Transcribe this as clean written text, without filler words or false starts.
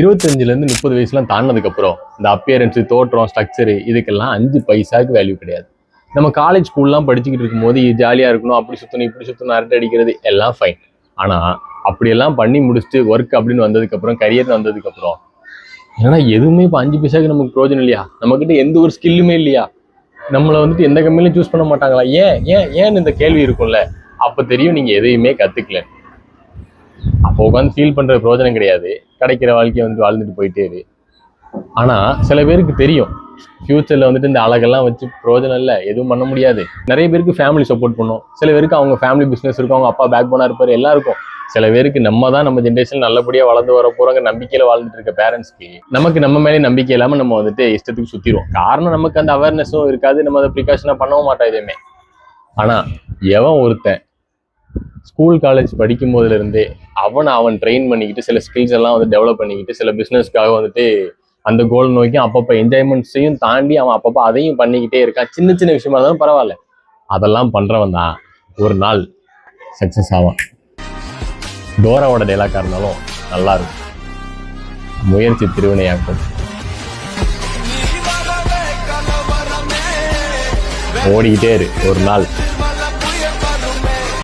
25லேருந்து 30 வயசுலாம் தாண்டினதுக்கப்புறம் இந்த அப்பியரன்ஸு, தோற்றம், ஸ்ட்ரக்சரு இதுக்கெல்லாம் 5 பைசாவுக்கு வேல்யூ கிடையாது. நம்ம காலேஜ் ஸ்கூல்லாம் படிச்சுக்கிட்டு இருக்கும்போது ஜாலியாக இருக்கணும், அப்படி சுற்றணும், இப்படி சுற்றணும், அரட்டை அடிக்கிறது எல்லாம் ஃபைன். ஆனால் அப்படியெல்லாம் பண்ணி முடிச்சுட்டு ஒர்க் அப்படின்னு வந்ததுக்கப்புறம், கரியர்னு வந்ததுக்கப்புறம் ஏன்னா எதுவுமே இப்போ 5 பைசாவுக்கு நமக்கு பிரயோஜனம் இல்லையா? நம்மக்கிட்ட எந்த ஒரு ஸ்கில்லுமே இல்லையா? நம்மளை வந்துட்டு எந்த கம்பெனிலும் சூஸ் பண்ண மாட்டாங்களா? ஏன்னு இந்த கேள்வி இருக்கும்ல. அப்போ தெரியும் நீங்கள் எதையுமே கற்றுக்கல. அப்போ உட்காந்து ஃபீல் பண்ணுற பிரயோஜனம் கிடையாது. கிடைக்கிற வாழ்க்கையை வந்து வாழ்ந்துட்டு போயிட்டே இரு. ஆனால் சில பேருக்கு தெரியும் ஃப்யூச்சரில் வந்துட்டு இந்த அழகெல்லாம் வச்சு பிரயோஜனம் இல்லை, எதுவும் பண்ண முடியாது. நிறைய பேருக்கு ஃபேமிலி சப்போர்ட் பண்ணும், சில பேருக்கு அவங்க ஃபேமிலி பிஸ்னஸ் இருக்கும், அவங்க அப்பா பேக் போனாக இருப்பார், எல்லாருக்கும். சில பேருக்கு நம்ம ஜென்ரேஷன் நல்லபடியாக வளர்ந்து வர போகிறவங்க நம்பிக்கையில் வாழ்ந்துட்டு இருக்க பேரண்ட்ஸ்க்கு நமக்கு நம்ம மேலே நம்பிக்கை இல்லாமல் நம்ம வந்துட்டு இஷ்டத்துக்கு சுற்றிடுவோம். காரணம் நமக்கு அந்த அவேர்னஸும் இருக்காது, நம்ம அதை ப்ரிகாஷனாக பண்ணவும் மாட்டோம் எதுவுமே. ஆனால் எவன் ஒருத்தன் ஸ்கூல் காலேஜ் படிக்கும் போதுலேருந்தே அவன் ட்ரெயின் பண்ணிக்கிட்டு சில ஸ்கில்ஸ் எல்லாம் வந்து டெவலப் பண்ணிக்கிட்டு சில பிஸ்னஸ்க்காக வந்துட்டு அந்த கோல் நோக்கி அப்பப்போ என்ஜாய்மெண்ட்ஸையும் தாண்டி அவன் அப்பப்போ அதையும் பண்ணிக்கிட்டே இருக்கான். சின்ன சின்ன விஷயமா இருந்தாலும் பரவாயில்ல, அதெல்லாம் பண்ணுறவன் தான் ஒரு நாள் சக்ஸஸ் ஆவான். டோராவோட டைலாக்காக இருந்தாலும் நல்லா இருக்கும். முயற்சி திருவினையாக்கும். ஓடிக்கிட்டே இரு, ஒரு நாள்